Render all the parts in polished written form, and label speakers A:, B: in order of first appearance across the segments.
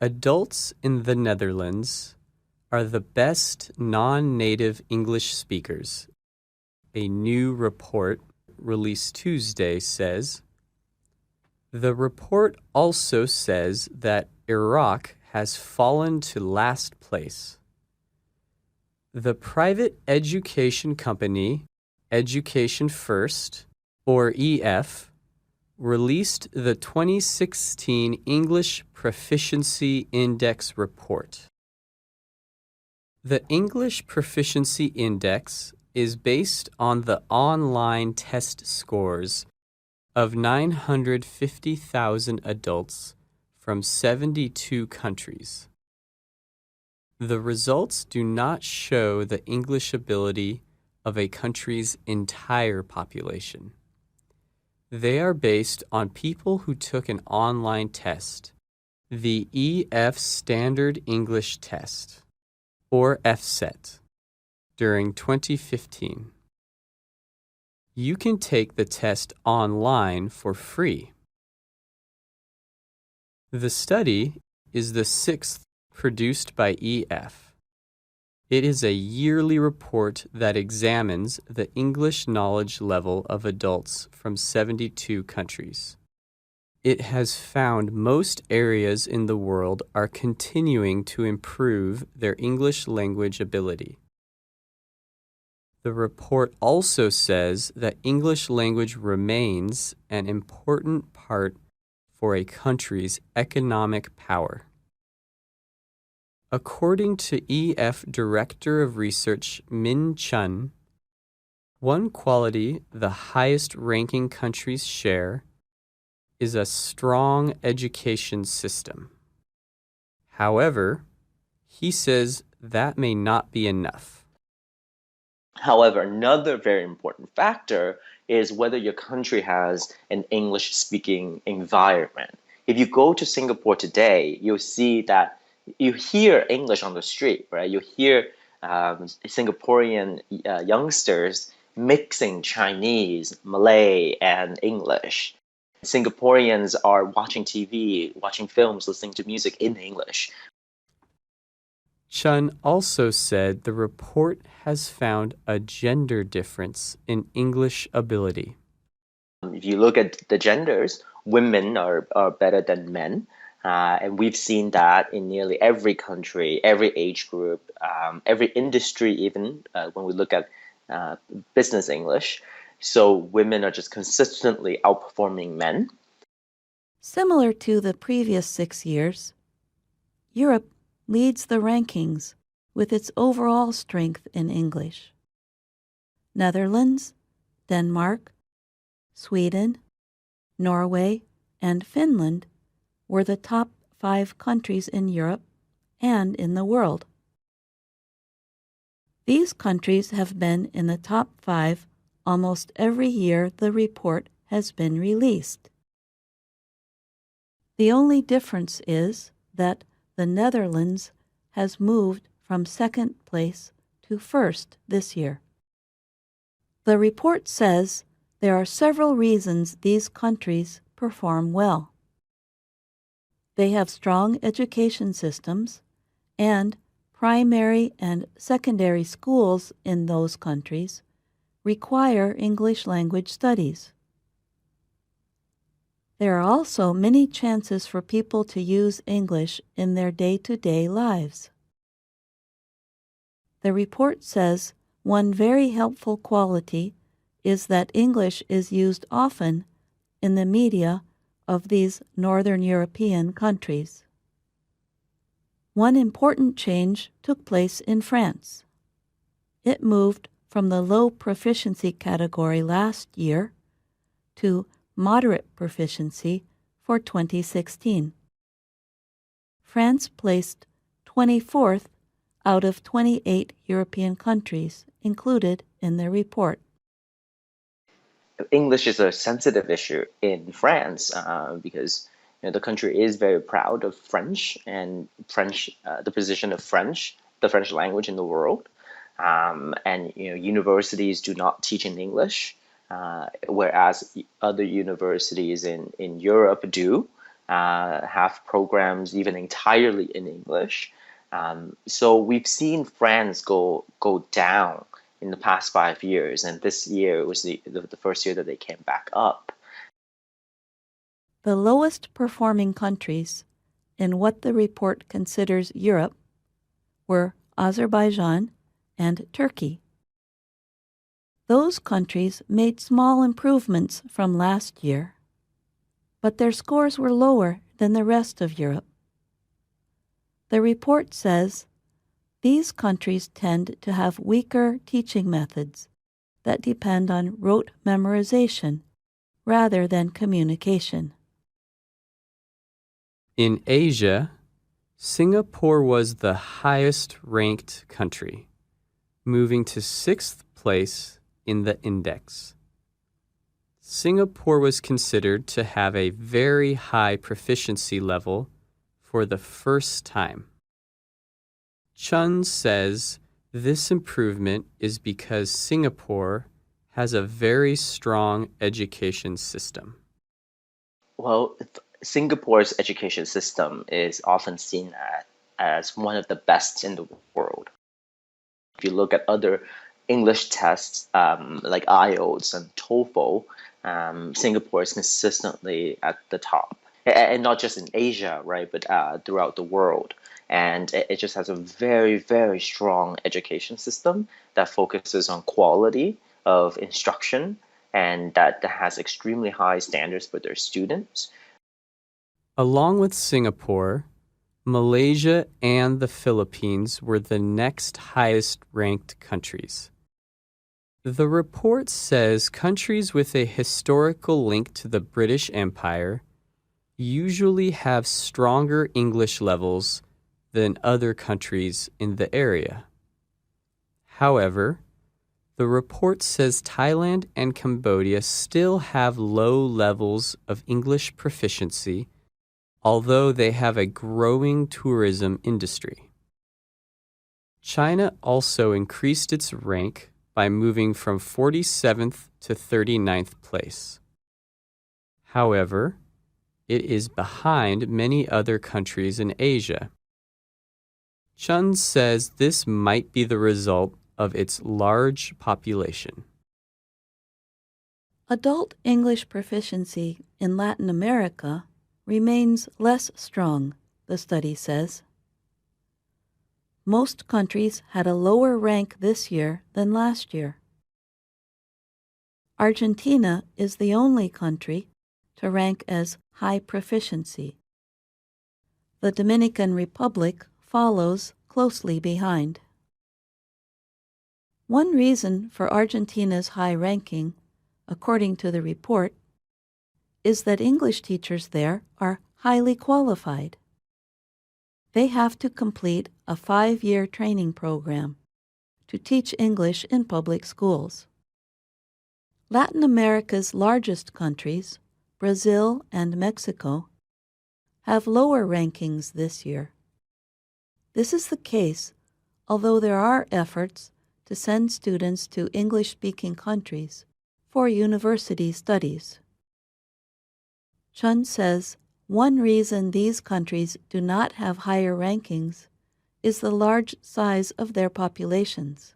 A: Adults in the Netherlands are the best non-native English speakers. A new report released Tuesday says. The report also says that Iraq has fallen to last place. The private education company Education First, or EF, released the 2016 English Proficiency Index report. The English Proficiency Index is based on the online test scores of 950,000 adults from 72 countries. The results do not show the English ability of a country's entire population. They are based on people who took an online test, the EF Standard English Test, or EFSET, during 2015. You can take the test online for free. The study is the sixth produced by EF. It is a yearly report that examines the English knowledge level of adults from 72 countries. It has found most areas in the world are continuing to improve their English language ability. The report also says that English language remains an important part for a country's economic power. According to EF Director of Research Min Chun, one quality the highest-ranking countries share is a strong education system. However, he says that may not be enough.
B: However, another very important factor is whether your country has an English-speaking environment. If you go to Singapore today, you'll see that you hear English on the street, right? You hear Singaporean youngsters mixing Chinese, Malay, and English. Singaporeans are watching TV, watching films, listening to music in English.
A: Chun also said the report has found a gender difference in English ability.
B: If you look at the genders, women are better than men. And we've seen that in nearly every country, every age group, every industry even, when we look at business English. So women are just consistently outperforming men.
C: Similar to the previous 6 years, Europe leads the rankings with its overall strength in English. Netherlands, Denmark, Sweden, Norway, and Finland were the top 5 countries in Europe and in the world. These countries have been in the top 5 almost every year the report has been released. The only difference is that the Netherlands has moved from second place to first this year. The report says there are several reasons these countries perform well. They have strong education systems, and primary and secondary schools in those countries require English language studies. There are also many chances for people to use English in their day-to-day lives. The report says one very helpful quality is that English is used often in the media of these Northern European countries. One important change took place in France. It moved from the low proficiency category last year to moderate proficiency for 2016. France placed 24th out of 28 European countries included in the report.
B: English is a sensitive issue in France because the country is very proud of French and the position of French, the French language in the world. And universities do not teach in English, whereas other universities in Europe do. have programs even entirely in English. So we've seen France go down in the past 5 years, and this year was the first year that they came back up.
C: The lowest performing countries in what the report considers Europe were Azerbaijan and Turkey. Those countries made small improvements from last year, but their scores were lower than the rest of Europe. The report says these countries tend to have weaker teaching methods that depend on rote memorization rather than communication.
A: In Asia, Singapore was the highest ranked country, moving to 6th place in the index. Singapore was considered to have a very high proficiency level for the first time. Chun says this improvement is because Singapore has a very strong education system.
B: Well, Singapore's education system is often seen as one of the best in the world. If you look at other English tests like IELTS and TOEFL, Singapore is consistently at the top. And not just in Asia, right, but throughout the world. And it just has a very, very strong education system that focuses on quality of instruction and that has extremely high standards for their students.
A: Along with Singapore, Malaysia and the Philippines were the next highest ranked countries. The report says countries with a historical link to the British Empire usually have stronger English levels than other countries in the area. However, the report says Thailand and Cambodia still have low levels of English proficiency, although they have a growing tourism industry. China also increased its rank by moving from 47th to 39th place. However, it is behind many other countries in Asia. Chun says this might be the result of its large population.
C: Adult English proficiency in Latin America remains less strong, the study says. Most countries had a lower rank this year than last year. Argentina is the only country to rank as high proficiency. The Dominican Republic follows closely behind. One reason for Argentina's high ranking, according to the report, is that English teachers there are highly qualified. They have to complete a 5-year training program to teach English in public schools. Latin America's largest countries, Brazil and Mexico, have lower rankings this year. This is the case, although there are efforts to send students to English-speaking countries for university studies. Chun says one reason these countries do not have higher rankings is the large size of their populations.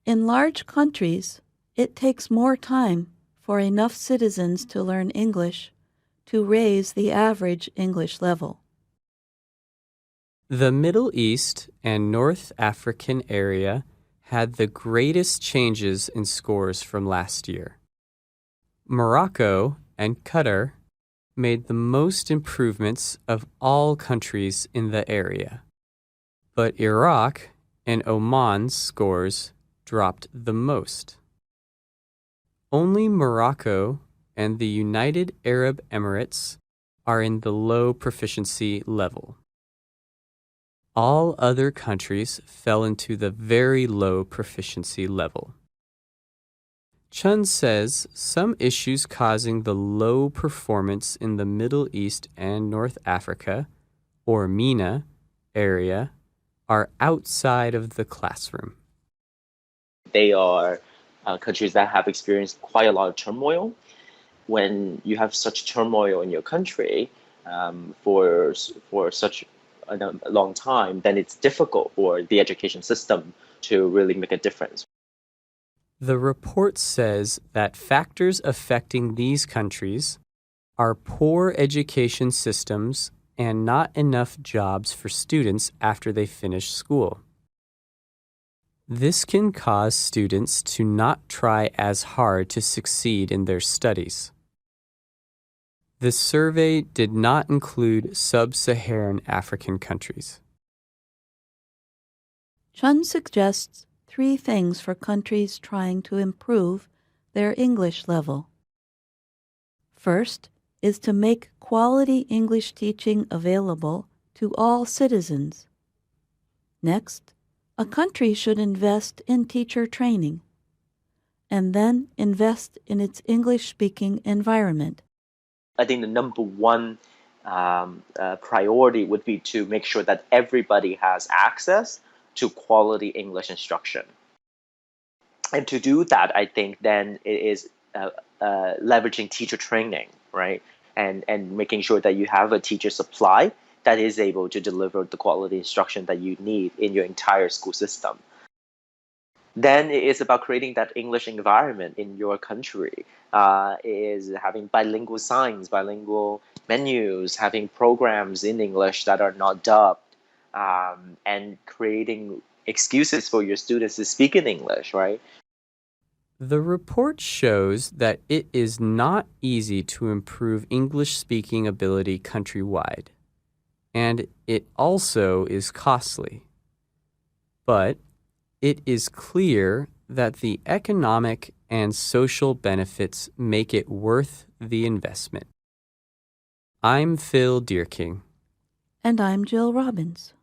C: In large countries, it takes more time for enough citizens to learn English to raise the average English level.
A: The Middle East and North African area had the greatest changes in scores from last year. Morocco and Qatar made the most improvements of all countries in the area, but Iraq and Oman's scores dropped the most. Only Morocco and the United Arab Emirates are in the low proficiency level. All other countries fell into the very low proficiency level. Chun says some issues causing the low performance in the Middle East and North Africa, or MENA, area are outside of the classroom.
B: They are countries that have experienced quite a lot of turmoil. when you have such turmoil in your country for such a long time, then it's difficult for the education system to really make a difference.
A: The report says that factors affecting these countries are poor education systems and not enough jobs for students after they finish school. This can cause students to not try as hard to succeed in their studies. The survey did not include sub-Saharan African countries.
C: Chun suggests 3 things for countries trying to improve their English level. First is to make quality English teaching available to all citizens. Next, a country should invest in teacher training, and then invest in its English-speaking environment.
B: I think the number one priority would be to make sure that everybody has access to quality English instruction. And to do that, I think then it is leveraging teacher training, right? And making sure that you have a teacher supply that is able to deliver the quality instruction that you need in your entire school system. Then it is about creating that English environment in your country. It is having bilingual signs, bilingual menus, having programs in English that are not dubbed, and creating excuses for your students to speak in English, right?
A: The report shows that it is not easy to improve English speaking ability countrywide, and it also is costly. But it is clear that the economic and social benefits make it worth the investment. I'm Phil Deerking.
C: And I'm Jill Robbins.